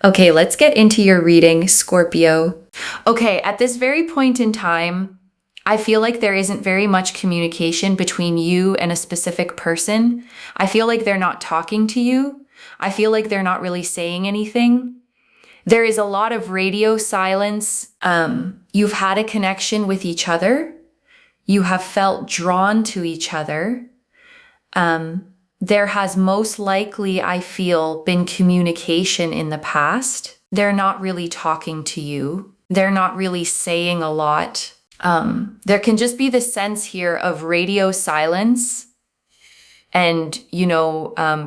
Okay, let's get into your reading, Scorpio. Okay, at this very point in time, I feel like there isn't very much communication between you and a specific person. I feel like they're not talking to you. I feel like they're not really saying anything. There is a lot of radio silence. You've had a connection with each other. You have felt drawn to each other. There has most likely, I feel, been communication in the past. They're not really talking to you. They're not really saying a lot. There can just be the sense here of radio silence and,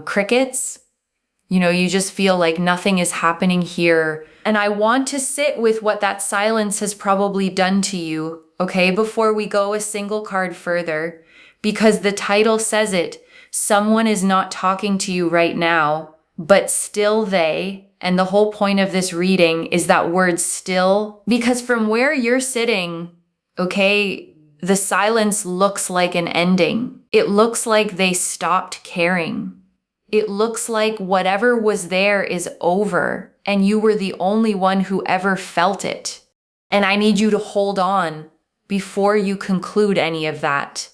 crickets. You just feel like nothing is happening here. And I want to sit with what that silence has probably done to you, okay, before we go a single card further, because the title says it. Someone is not talking to you right now, but still they. And the whole point of this reading is that word still, because from where you're sitting, okay, the silence looks like an ending. It looks like they stopped caring. It looks like whatever was there is over, and you were the only one who ever felt it. And I need you to hold on before you conclude any of that,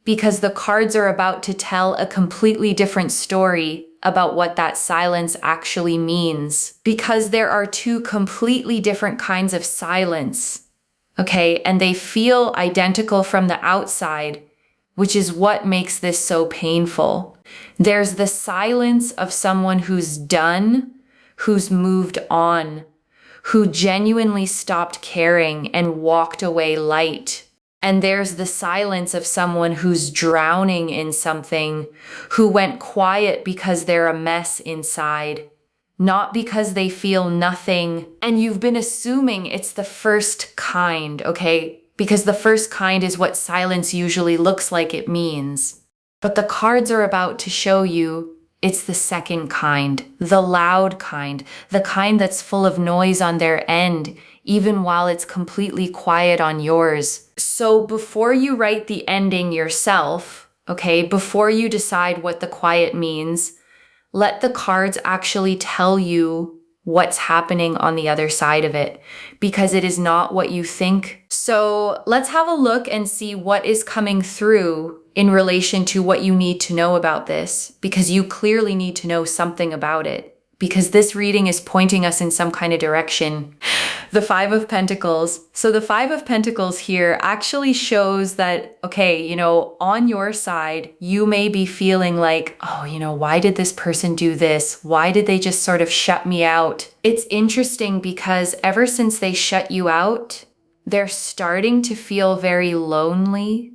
because the cards are about to tell a completely different story about what that silence actually means, because there are two completely different kinds of silence, okay? And they feel identical from the outside, which is what makes this so painful. There's the silence of someone who's done, who's moved on, who genuinely stopped caring and walked away light. And there's the silence of someone who's drowning in something, who went quiet because they're a mess inside, not because they feel nothing. And you've been assuming it's the first kind, okay? Because the first kind is what silence usually looks like it means. But the cards are about to show you it's the second kind, the loud kind, the kind that's full of noise on their end, even while it's completely quiet on yours. So before you write the ending yourself, okay, before you decide what the quiet means, let the cards actually tell you what's happening on the other side of it, because it is not what you think. So let's have a look and see what is coming through in relation to what you need to know about this, because you clearly need to know something about it, because this reading is pointing us in some kind of direction. The Five of Pentacles. So the Five of Pentacles here actually shows that, okay, on your side, you may be feeling like, oh, why did this person do this? Why did they just sort of shut me out? It's interesting because ever since they shut you out, they're starting to feel very lonely.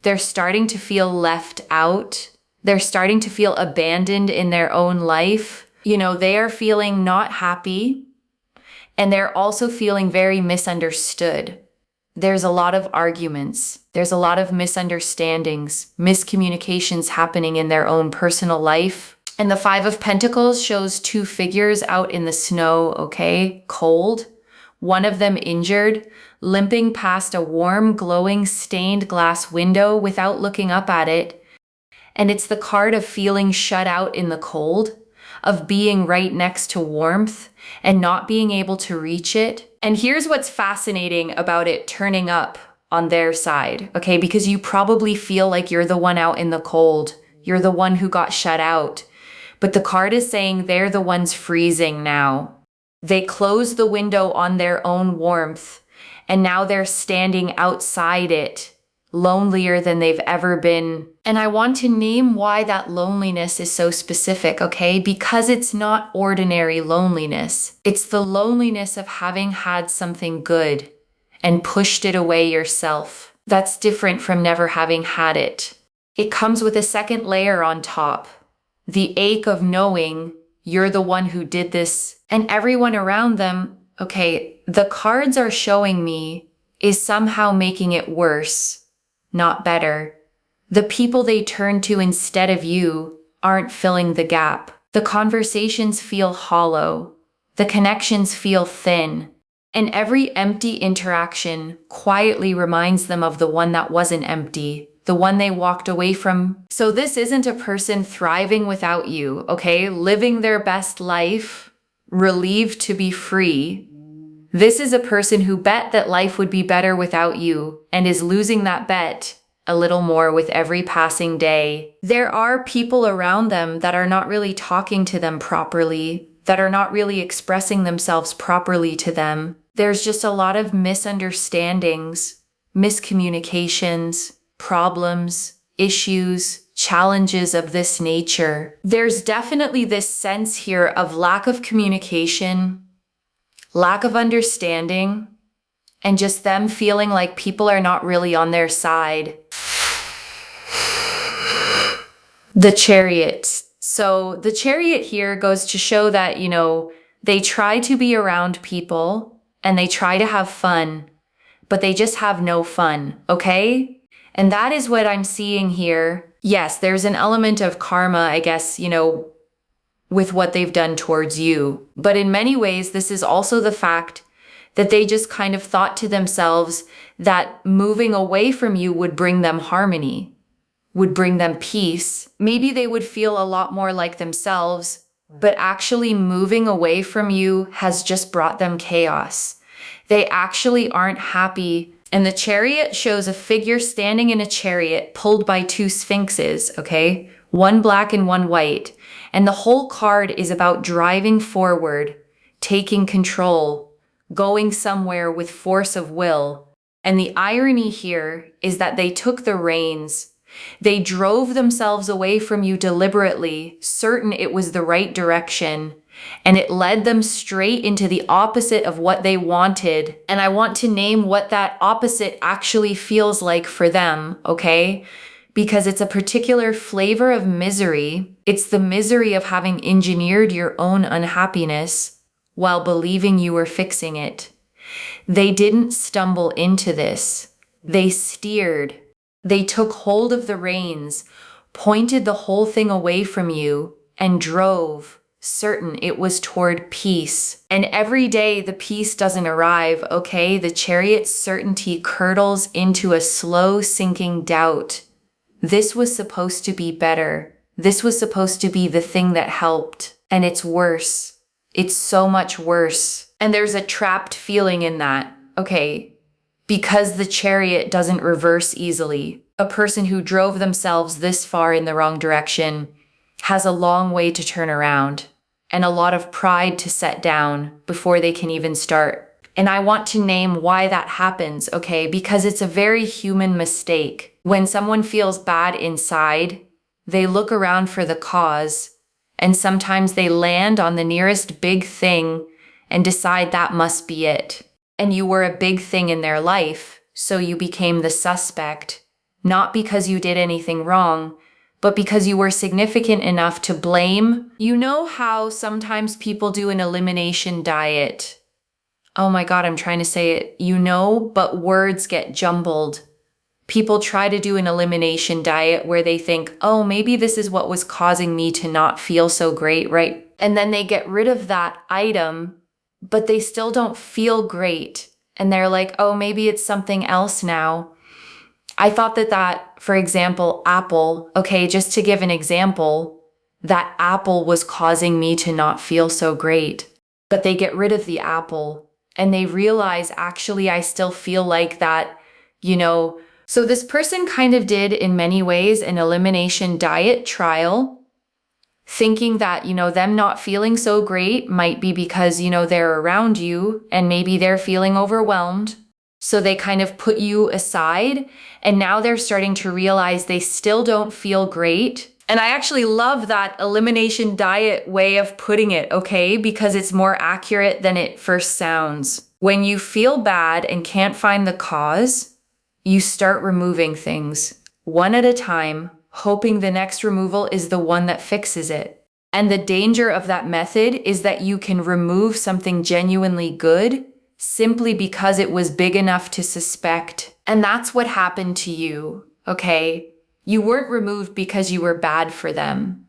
They're starting to feel left out. They're starting to feel abandoned in their own life. They are feeling not happy. And they're also feeling very misunderstood. There's a lot of arguments. There's a lot of misunderstandings, miscommunications happening in their own personal life. And the Five of Pentacles shows two figures out in the snow, okay, cold. One of them injured, limping past a warm, glowing, stained glass window without looking up at it. And it's the card of feeling shut out in the cold, of being right next to warmth and not being able to reach it. And here's what's fascinating about it turning up on their side, okay? Because you probably feel like you're the one out in the cold. You're the one who got shut out. But the card is saying they're the ones freezing now. They closed the window on their own warmth, and now they're standing outside it, lonelier than they've ever been. And I want to name why that loneliness is so specific, okay? Because it's not ordinary loneliness. It's the loneliness of having had something good and pushed it away yourself. That's different from never having had it. It comes with a second layer on top. The ache of knowing you're the one who did this, and everyone around them, okay, the cards are showing me is somehow making it worse. Not better. The people they turn to instead of you aren't filling the gap. The conversations feel hollow. The connections feel thin. And every empty interaction quietly reminds them of the one that wasn't empty, the one they walked away from. So this isn't a person thriving without you, okay? Living their best life, relieved to be free. This is a person who bet that life would be better without you and is losing that bet a little more with every passing day. There are people around them that are not really talking to them properly, that are not really expressing themselves properly to them. There's just a lot of misunderstandings, miscommunications, problems, issues, challenges of this nature. There's definitely this sense here of lack of communication, lack of understanding, and just them feeling like people are not really on their side. The Chariot. So the Chariot here goes to show that, they try to be around people and they try to have fun, but they just have no fun, okay? And that is what I'm seeing here. Yes, there's an element of karma, I guess, with what they've done towards you. But in many ways, this is also the fact that they just kind of thought to themselves that moving away from you would bring them harmony, would bring them peace. Maybe they would feel a lot more like themselves, but actually moving away from you has just brought them chaos. They actually aren't happy. And the Chariot shows a figure standing in a chariot pulled by two sphinxes, okay? One black and one white. And the whole card is about driving forward, taking control, going somewhere with force of will. And the irony here is that they took the reins. They drove themselves away from you deliberately, certain it was the right direction, and it led them straight into the opposite of what they wanted. And I want to name what that opposite actually feels like for them, okay? Because it's a particular flavor of misery. It's the misery of having engineered your own unhappiness while believing you were fixing it. They didn't stumble into this. They steered. They took hold of the reins, pointed the whole thing away from you, and drove, certain it was toward peace. And every day the peace doesn't arrive, okay? The Chariot's certainty curdles into a slow sinking doubt. This was supposed to be better. This was supposed to be the thing that helped. And it's worse. It's so much worse. And there's a trapped feeling in that, okay? Because the Chariot doesn't reverse easily. A person who drove themselves this far in the wrong direction has a long way to turn around and a lot of pride to set down before they can even start. And I want to name why that happens, okay? Because it's a very human mistake. When someone feels bad inside, they look around for the cause, and sometimes they land on the nearest big thing and decide that must be it. And you were a big thing in their life, so you became the suspect, not because you did anything wrong, but because you were significant enough to blame. You know how sometimes people do an elimination diet? Oh my God, I'm trying to say it, but words get jumbled. People try to do an elimination diet where they think, oh, maybe this is what was causing me to not feel so great, right? And then they get rid of that item, but they still don't feel great. And they're like, oh, maybe it's something else now. I thought that, for example, Apple, okay, just to give an example, that apple was causing me to not feel so great. But they get rid of the apple and they realize, actually, I still feel like that, So this person kind of did, in many ways, an elimination diet trial, thinking that, them not feeling so great might be because, they're around you and maybe they're feeling overwhelmed. So they kind of put you aside, and now they're starting to realize they still don't feel great. And I actually love that elimination diet way of putting it, okay? Because it's more accurate than it first sounds. When you feel bad and can't find the cause, you start removing things one at a time, hoping the next removal is the one that fixes it. And the danger of that method is that you can remove something genuinely good simply because it was big enough to suspect. And that's what happened to you, okay? You weren't removed because you were bad for them.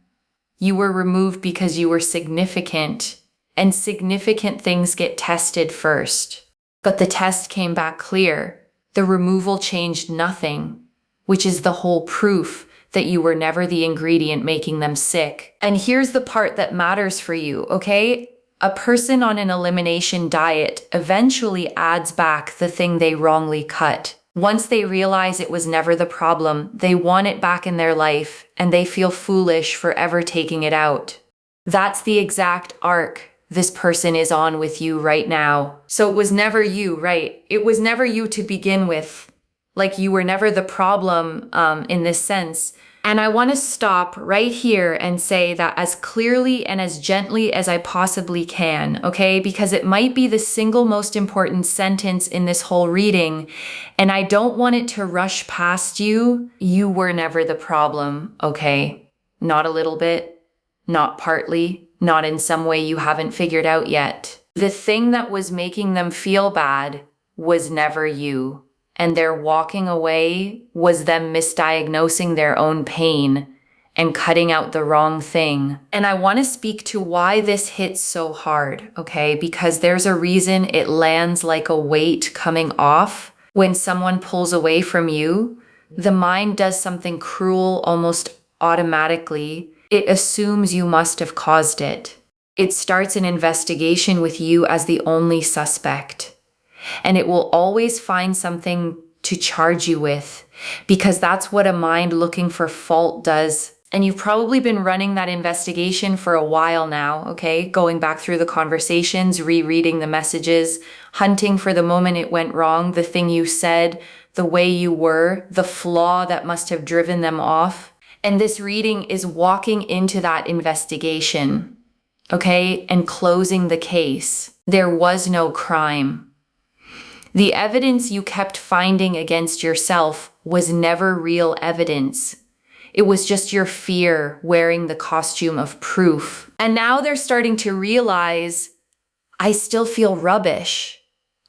You were removed because you were significant, and significant things get tested first. But the test came back clear. The removal changed nothing, which is the whole proof that you were never the ingredient making them sick. And here's the part that matters for you, okay? A person on an elimination diet eventually adds back the thing they wrongly cut. Once they realize it was never the problem, they want it back in their life, and they feel foolish for ever taking it out. That's the exact arc this person is on with you right now. So it was never you, right? It was never you to begin with. Like, you were never the problem in this sense. And I want to stop right here and say that as clearly and as gently as I possibly can, okay? Because it might be the single most important sentence in this whole reading, and I don't want it to rush past you. You were never the problem, okay? Not a little bit, not partly, not in some way you haven't figured out yet. The thing that was making them feel bad was never you. And their walking away was them misdiagnosing their own pain and cutting out the wrong thing. And I want to speak to why this hits so hard, okay? Because there's a reason it lands like a weight coming off. When someone pulls away from you, the mind does something cruel almost automatically. It assumes you must have caused it. It starts an investigation with you as the only suspect. And it will always find something to charge you with, because that's what a mind looking for fault does. And you've probably been running that investigation for a while now, okay? Going back through the conversations, rereading the messages, hunting for the moment it went wrong, the thing you said, the way you were, the flaw that must have driven them off. And this reading is walking into that investigation, okay? And closing the case. There was no crime. The evidence you kept finding against yourself was never real evidence. It was just your fear wearing the costume of proof. And now they're starting to realize, I still feel rubbish.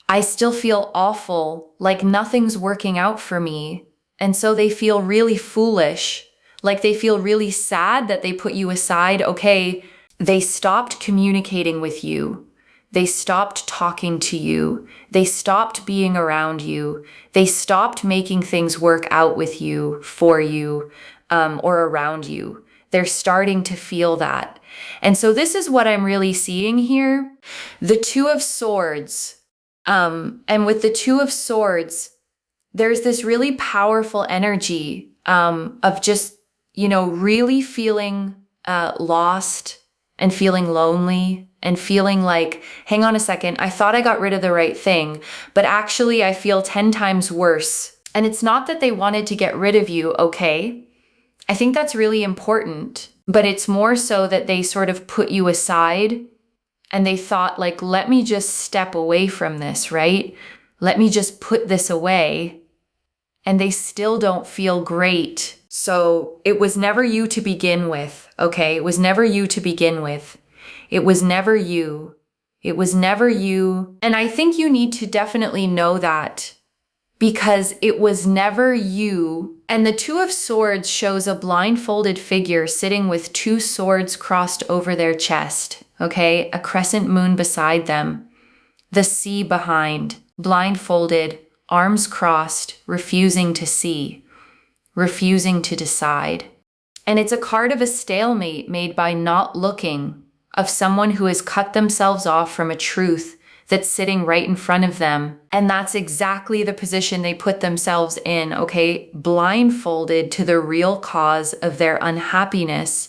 I still feel awful, like nothing's working out for me. And so they feel really foolish, like they feel really sad that they put you aside. Okay, they stopped communicating with you. They stopped talking to you. They stopped being around you. They stopped making things work out with you, for you, or around you. They're starting to feel that. And so this is what I'm really seeing here. The Two of Swords. And with the Two of Swords, there's this really powerful energy of just, really feeling lost and feeling lonely. And feeling like, hang on a second, I thought I got rid of the right thing, but actually I feel 10 times worse. And it's not that they wanted to get rid of you, okay? I think that's really important, but it's more so that they sort of put you aside and they thought, like, let me just step away from this, right? Let me just put this away. And they still don't feel great. So it was never you to begin with, okay? It was never you to begin with. It was never you. It was never you. And I think you need to definitely know that, because it was never you. And the Two of Swords shows a blindfolded figure sitting with two swords crossed over their chest, okay? A crescent moon beside them, the sea behind, blindfolded, arms crossed, refusing to see, refusing to decide. And it's a card of a stalemate made by not looking, of someone who has cut themselves off from a truth that's sitting right in front of them. And that's exactly the position they put themselves in, okay? Blindfolded to the real cause of their unhappiness,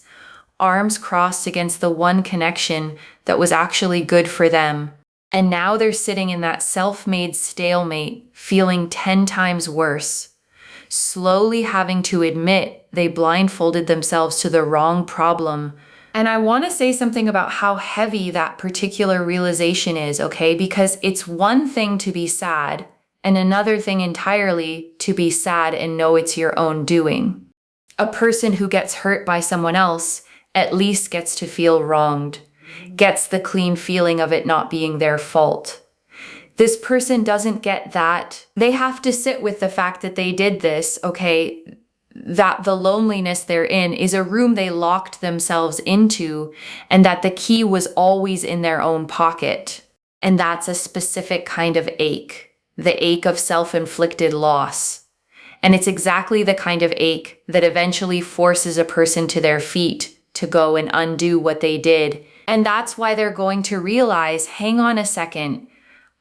arms crossed against the one connection that was actually good for them. And now they're sitting in that self-made stalemate, feeling 10 times worse, slowly having to admit they blindfolded themselves to the wrong problem. And I want to say something about how heavy that particular realization is, okay? Because it's one thing to be sad and another thing entirely to be sad and know it's your own doing. A person who gets hurt by someone else at least gets to feel wronged, gets the clean feeling of it not being their fault. This person doesn't get that. They have to sit with the fact that they did this, okay? That the loneliness they're in is a room they locked themselves into, and that the key was always in their own pocket. And that's a specific kind of ache, the ache of self-inflicted loss. And it's exactly the kind of ache that eventually forces a person to their feet to go and undo what they did And that's why they're going to realize, hang on a second,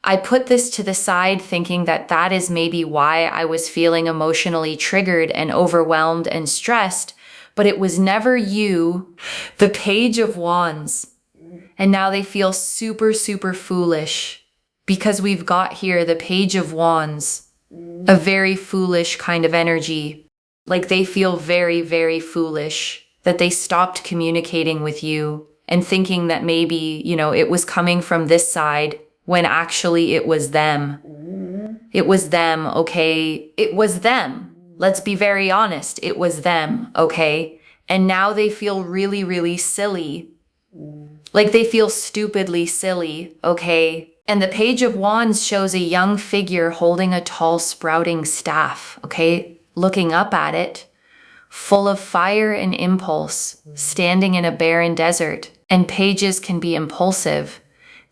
I put this to the side thinking that that is maybe why I was feeling emotionally triggered and overwhelmed and stressed, but it was never you. The Page of Wands. And now they feel super, super foolish because we've got here the Page of Wands, a very foolish kind of energy. Like they feel very, very foolish that they stopped communicating with you and thinking that maybe, it was coming from this side when actually it was them. It was them, okay? It was them. Let's be very honest. It was them, okay? And now they feel really, really silly. Like they feel stupidly silly, okay? And the Page of Wands shows a young figure holding a tall sprouting staff, okay? Looking up at it, full of fire and impulse, standing in a barren desert. And pages can be impulsive.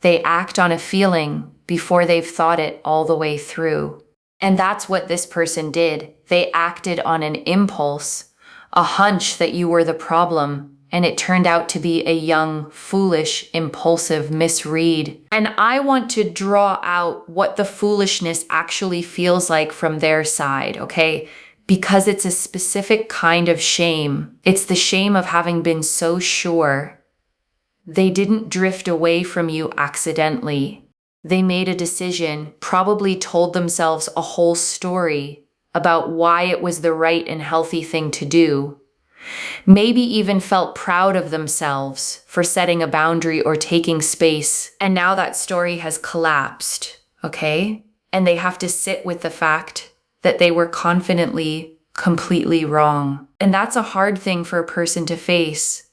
They act on a feeling before they've thought it all the way through. And that's what this person did. They acted on an impulse, a hunch that you were the problem, and it turned out to be a young, foolish, impulsive misread. And I want to draw out what the foolishness actually feels like from their side, okay? Because it's a specific kind of shame. It's the shame of having been so sure. They didn't drift away from you accidentally. They made a decision, probably told themselves a whole story about why it was the right and healthy thing to do. Maybe even felt proud of themselves for setting a boundary or taking space. And now that story has collapsed, okay? And they have to sit with the fact that they were confidently, completely wrong. And that's a hard thing for a person to face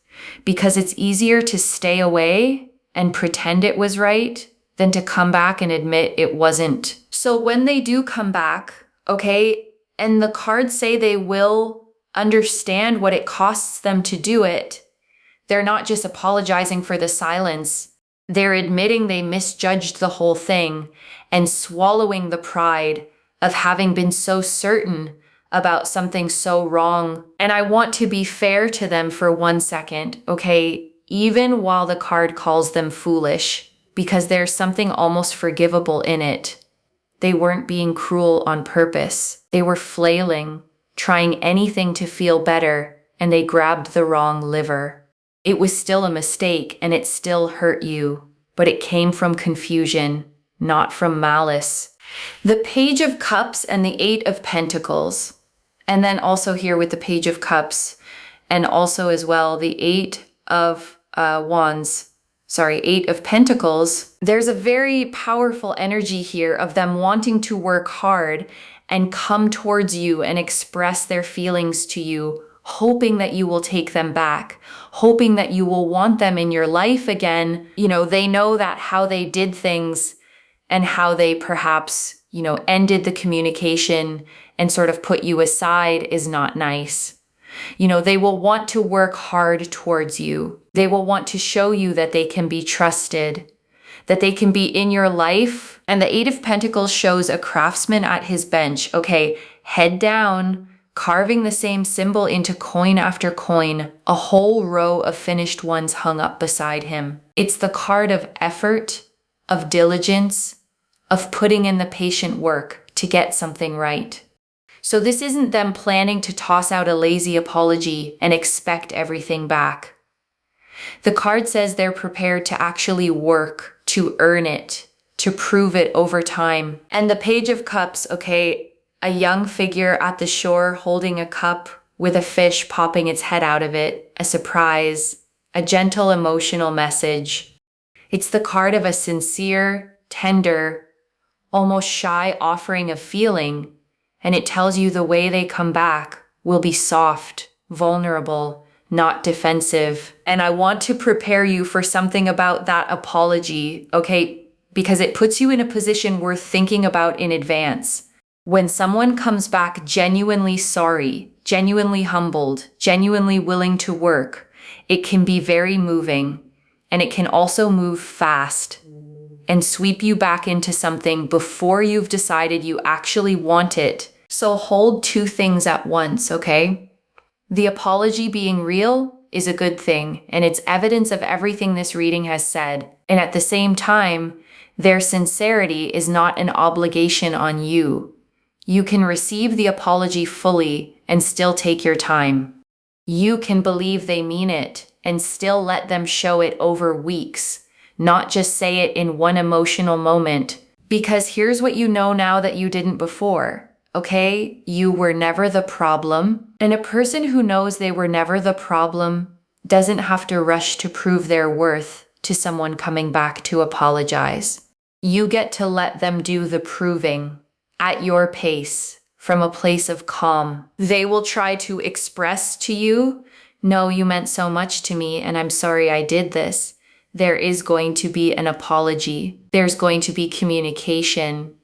because it's easier to stay away and pretend it was right than to come back and admit it wasn't. So when they do come back, okay, and the cards say they will understand what it costs them to do it, they're not just apologizing for the silence. They're admitting they misjudged the whole thing and swallowing the pride of having been so certain about something so wrong. And I want to be fair to them for 1 second, okay? Even while the card calls them foolish, because there's something almost forgivable in it. They weren't being cruel on purpose. They were flailing, trying anything to feel better, and they grabbed the wrong liver. It was still a mistake, and it still hurt you, but it came from confusion, not from malice. The Page of Cups and the Eight of Pentacles. And then also here with the Page of Cups and also as well the Eight of Pentacles. There's a very powerful energy here of them wanting to work hard and come towards you and express their feelings to you, hoping that you will take them back, hoping that you will want them in your life again. They know that how they did things and how they perhaps, ended the communication and sort of put you aside is not nice. They will want to work hard towards you. They will want to show you that they can be trusted, that they can be in your life. And the Eight of Pentacles shows a craftsman at his bench, okay, head down, carving the same symbol into coin after coin, a whole row of finished ones hung up beside him. It's the card of effort, of diligence, of putting in the patient work to get something right. So this isn't them planning to toss out a lazy apology and expect everything back. The card says they're prepared to actually work, to earn it, to prove it over time. And the Page of Cups, okay, a young figure at the shore holding a cup with a fish popping its head out of it, a surprise, a gentle emotional message. It's the card of a sincere, tender, almost shy offering of feeling, and it tells you the way they come back will be soft, vulnerable, not defensive. And I want to prepare you for something about that apology, okay? Because it puts you in a position worth thinking about in advance. When someone comes back genuinely sorry, genuinely humbled, genuinely willing to work, it can be very moving, and it can also move fast and sweep you back into something before you've decided you actually want it. So hold two things at once, okay? The apology being real is a good thing, and it's evidence of everything this reading has said. And at the same time, their sincerity is not an obligation on you. You can receive the apology fully and still take your time. You can believe they mean it and still let them show it over weeks, not just say it in one emotional moment. Because here's what you know now that you didn't before, okay? You were never the problem. And a person who knows they were never the problem doesn't have to rush to prove their worth to someone coming back to apologize. You get to let them do the proving at your pace, from a place of calm. They will try to express to you, no, you meant so much to me, and I'm sorry I did this. There is going to be an apology. There's going to be communication,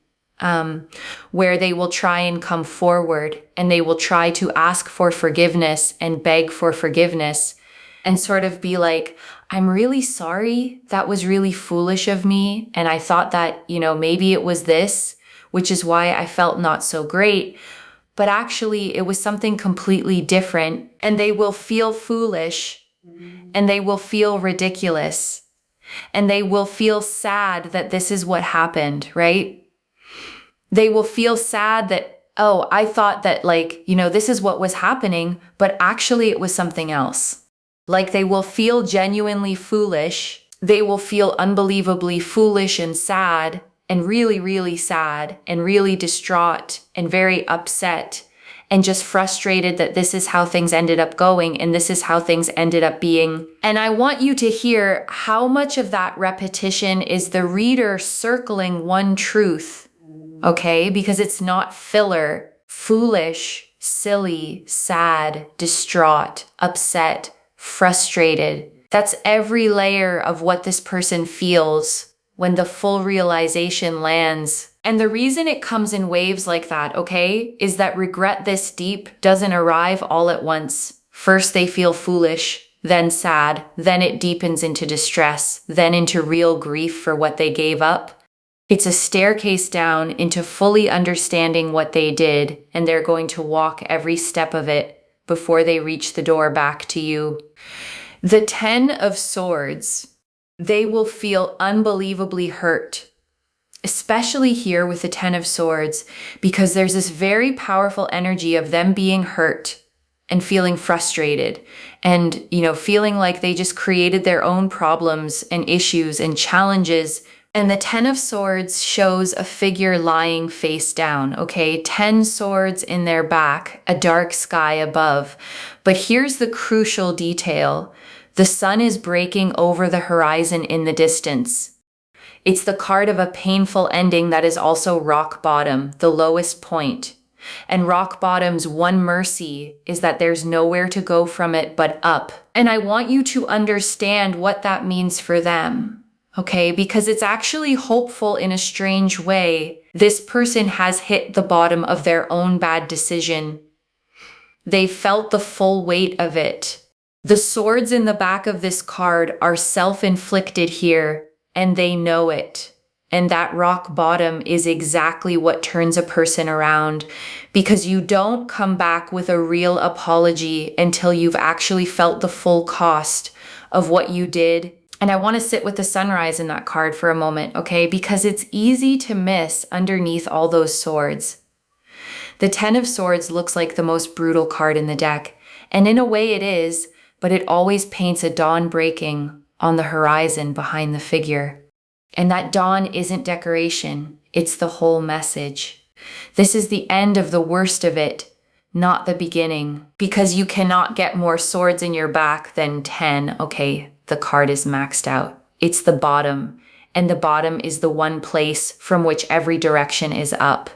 where they will try and come forward and they will try to ask for forgiveness and beg for forgiveness and sort of be like, I'm really sorry. That was really foolish of me. And I thought that, maybe it was this, which is why I felt not so great. But actually, it was something completely different. And they will feel foolish and they will feel ridiculous and they will feel sad that this is what happened, right? They will feel sad that, oh, I thought that this is what was happening, but actually it was something else. Like they will feel genuinely foolish. They will feel unbelievably foolish and sad and really, really sad and really distraught and very upset and just frustrated that this is how things ended up going and this is how things ended up being. And I want you to hear how much of that repetition is the reader circling one truth, okay? Because it's not filler, foolish, silly, sad, distraught, upset, frustrated. That's every layer of what this person feels when the full realization lands. And the reason it comes in waves like that, okay, is that regret this deep doesn't arrive all at once. First they feel foolish, then sad, then it deepens into distress, then into real grief for what they gave up. It's a staircase down into fully understanding what they did, and they're going to walk every step of it before they reach the door back to you. The 10 of Swords, they will feel unbelievably hurt, especially here with the 10 of Swords, because there's this very powerful energy of them being hurt and feeling frustrated and, feeling like they just created their own problems and issues and challenges. And the 10 of Swords shows a figure lying face down, okay? 10 swords in their back, a dark sky above. But here's the crucial detail. The sun is breaking over the horizon in the distance. It's the card of a painful ending that is also rock bottom, the lowest point. And rock bottom's one mercy is that there's nowhere to go from it but up. And I want you to understand what that means for them, okay? Because it's actually hopeful in a strange way. This person has hit the bottom of their own bad decision. They felt the full weight of it. The swords in the back of this card are self-inflicted here, and they know it. And that rock bottom is exactly what turns a person around, because you don't come back with a real apology until you've actually felt the full cost of what you did. And I want to sit with the sunrise in that card for a moment, okay? Because it's easy to miss underneath all those swords. The 10 of Swords looks like the most brutal card in the deck, and in a way it is, but it always paints a dawn breaking on the horizon behind the figure. And that dawn isn't decoration, it's the whole message. This is the end of the worst of it, not the beginning, because you cannot get more swords in your back than 10. Okay, the card is maxed out. It's the bottom, and the bottom is the one place from which every direction is up.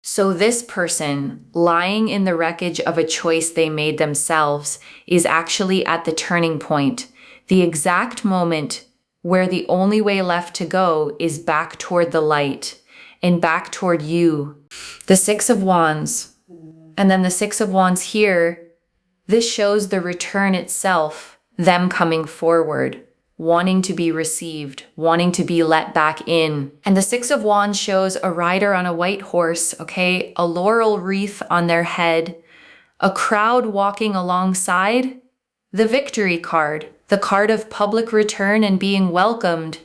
So this person, lying in the wreckage of a choice they made themselves, is actually at the turning point, the exact moment where the only way left to go is back toward the light and back toward you. The 6 of Wands, and then the 6 of Wands here, this shows the return itself, them coming forward, wanting to be received, wanting to be let back in. And the 6 of Wands shows a rider on a white horse, okay, a laurel wreath on their head, a crowd walking alongside the victory card, the card of public return and being welcomed.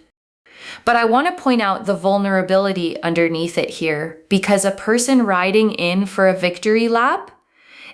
But I want to point out the vulnerability underneath it here, because a person riding in for a victory lap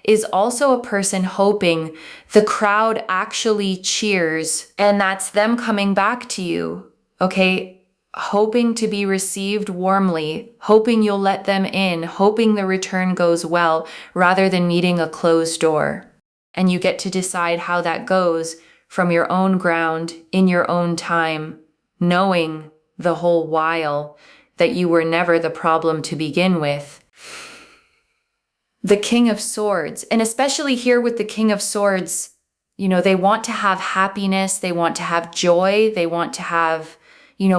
is also a person hoping the crowd actually cheers, and that's them coming back to you, okay? Hoping to be received warmly, hoping you'll let them in, hoping the return goes well, rather than meeting a closed door. And you get to decide how that goes from your own ground, in your own time, knowing the whole while that you were never the problem to begin with. The King of Swords, and especially here with the King of Swords, they want to have happiness, they want to have joy, they want to have,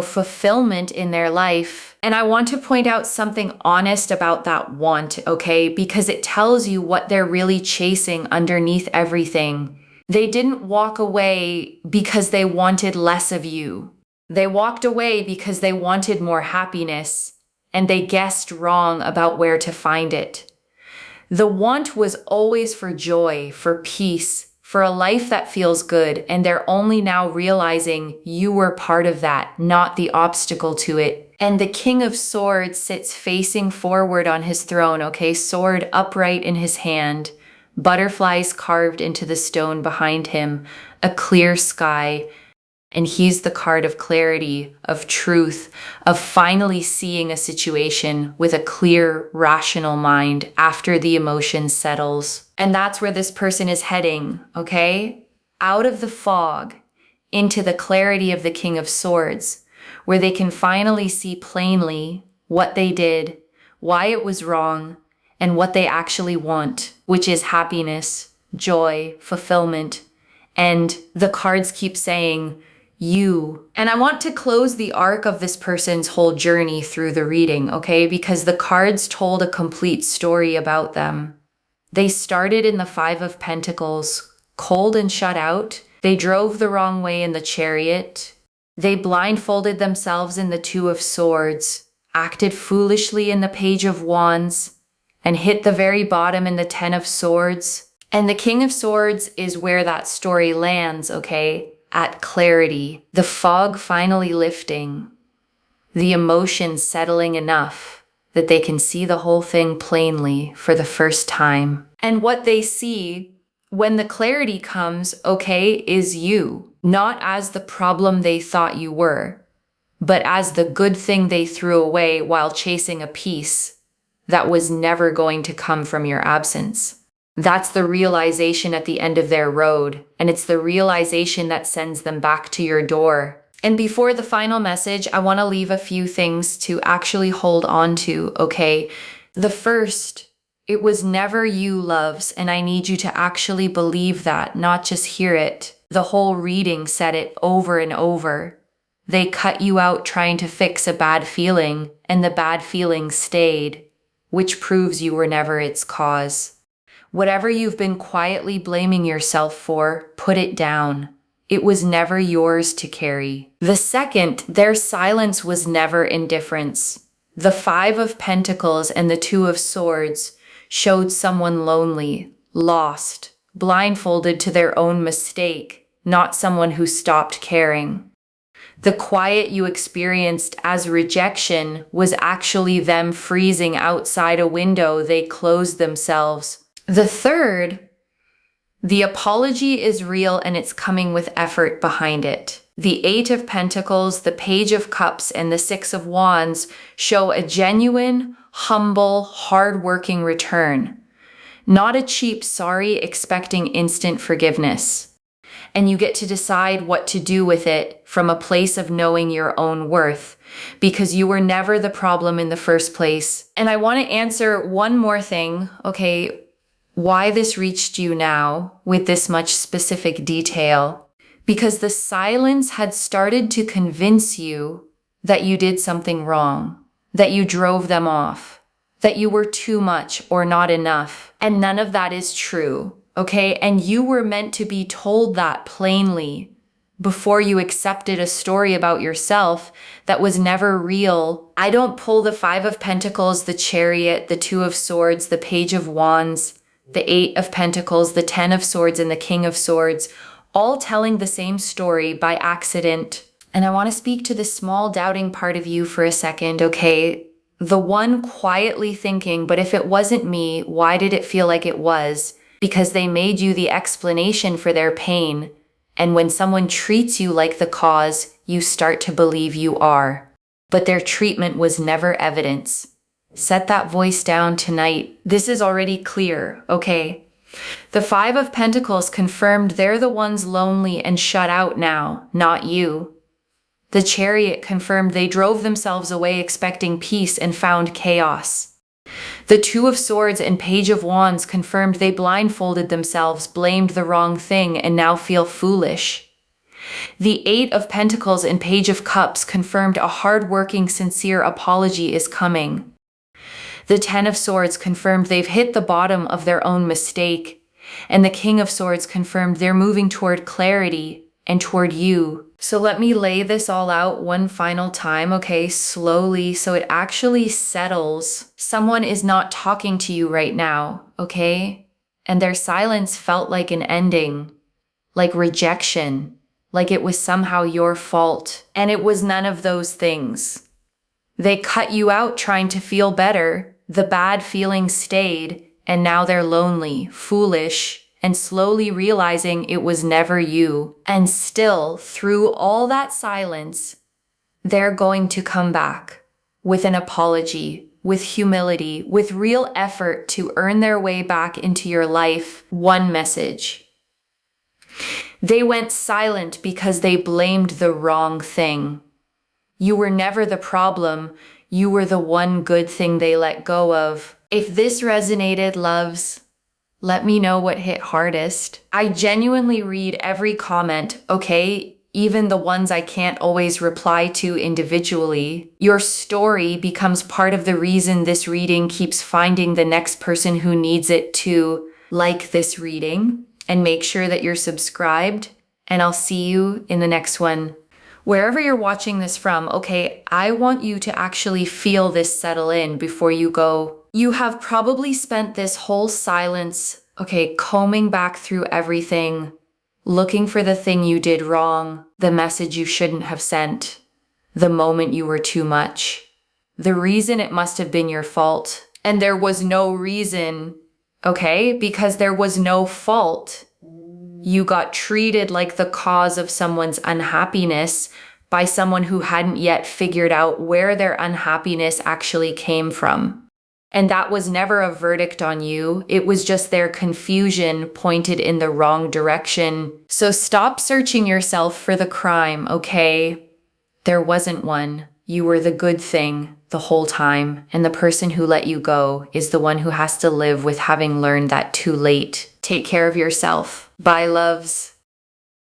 fulfillment in their life. And I want to point out something honest about that want, okay? Because it tells you what they're really chasing underneath everything. They didn't walk away because they wanted less of you. They walked away because they wanted more happiness, and they guessed wrong about where to find it. The want was always for joy, for peace, for a life that feels good, and they're only now realizing you were part of that, not the obstacle to it. And the King of Swords sits facing forward on his throne, okay? Sword upright in his hand, butterflies carved into the stone behind him, a clear sky. And he's the card of clarity, of truth, of finally seeing a situation with a clear, rational mind after the emotion settles. And that's where this person is heading, okay? Out of the fog, into the clarity of the King of Swords, where they can finally see plainly what they did, why it was wrong, and what they actually want, which is happiness, joy, fulfillment. And the cards keep saying, you. And I want to close the arc of this person's whole journey through the reading, okay? Because the cards told a complete story about them. They started in the Five of Pentacles, cold and shut out. They drove the wrong way in the Chariot. They blindfolded themselves in the Two of Swords, acted foolishly in the Page of Wands, and hit the very bottom in the Ten of Swords. And the King of Swords is where that story lands, okay? At clarity, the fog finally lifting, the emotions settling enough that they can see the whole thing plainly for the first time. And what they see when the clarity comes, okay, is you, not as the problem they thought you were, but as the good thing they threw away while chasing a peace that was never going to come from your absence. That's the realization at the end of their road, and it's the realization that sends them back to your door. And before the final message, I want to leave a few things to actually hold on to, okay? The first, it was never you, loves, and I need you to actually believe that, not just hear it. The whole reading said it over and over. They cut you out trying to fix a bad feeling, and the bad feeling stayed, which proves you were never its cause. Whatever you've been quietly blaming yourself for, put it down. It was never yours to carry. The second, their silence was never indifference. The Five of Pentacles and the Two of Swords showed someone lonely, lost, blindfolded to their own mistake, not someone who stopped caring. The quiet you experienced as rejection was actually them freezing outside a window they closed themselves. The third, the apology is real and it's coming with effort behind it. The Eight of Pentacles, the Page of Cups, and the Six of Wands show a genuine, humble, hard-working return. Not a cheap sorry expecting instant forgiveness. And you get to decide what to do with it from a place of knowing your own worth, because you were never the problem in the first place. And I want to answer one more thing, okay? Why this reached you now with this much specific detail. Because the silence had started to convince you that you did something wrong, that you drove them off, that you were too much or not enough. And none of that is true, okay? And you were meant to be told that plainly before you accepted a story about yourself that was never real. I don't pull the Five of Pentacles, the Chariot, the Two of Swords, the Page of Wands, the Eight of Pentacles, the Ten of Swords, and the King of Swords, all telling the same story by accident. And I want to speak to the small doubting part of you for a second, okay? The one quietly thinking, but if it wasn't me, why did it feel like it was? Because they made you the explanation for their pain. And when someone treats you like the cause, you start to believe you are. But their treatment was never evidence. Set that voice down tonight. This is already clear, okay? The Five of Pentacles confirmed they're the ones lonely and shut out now, not you. The Chariot confirmed they drove themselves away expecting peace and found chaos. The Two of Swords and Page of Wands confirmed they blindfolded themselves, blamed the wrong thing, and now feel foolish. The Eight of Pentacles and Page of Cups confirmed a hard-working, sincere apology is coming. The Ten of Swords confirmed they've hit the bottom of their own mistake, and the King of Swords confirmed they're moving toward clarity and toward you. So let me lay this all out one final time, okay, slowly, so it actually settles. Someone is not talking to you right now, okay? And their silence felt like an ending, like rejection, like it was somehow your fault. And it was none of those things. They cut you out trying to feel better. The bad feelings stayed, and now they're lonely, foolish, and slowly realizing it was never you. And still, through all that silence, they're going to come back with an apology, with humility, with real effort to earn their way back into your life. One message. They went silent because they blamed the wrong thing. You were never the problem. You were the one good thing they let go of. If this resonated, loves, let me know what hit hardest. I genuinely read every comment, okay? Even the ones I can't always reply to individually. Your story becomes part of the reason this reading keeps finding the next person who needs it to like this reading. And make sure that you're subscribed. And I'll see you in the next one. Wherever you're watching this from, okay, I want you to actually feel this settle in before you go. You have probably spent this whole silence, okay, combing back through everything, looking for the thing you did wrong, the message you shouldn't have sent, the moment you were too much, the reason it must have been your fault. And there was no reason, okay, because there was no fault. You got treated like the cause of someone's unhappiness by someone who hadn't yet figured out where their unhappiness actually came from. And that was never a verdict on you. It was just their confusion pointed in the wrong direction. So stop searching yourself for the crime, okay? There wasn't one. You were the good thing the whole time. And the person who let you go is the one who has to live with having learned that too late. Take care of yourself. Bye, loves.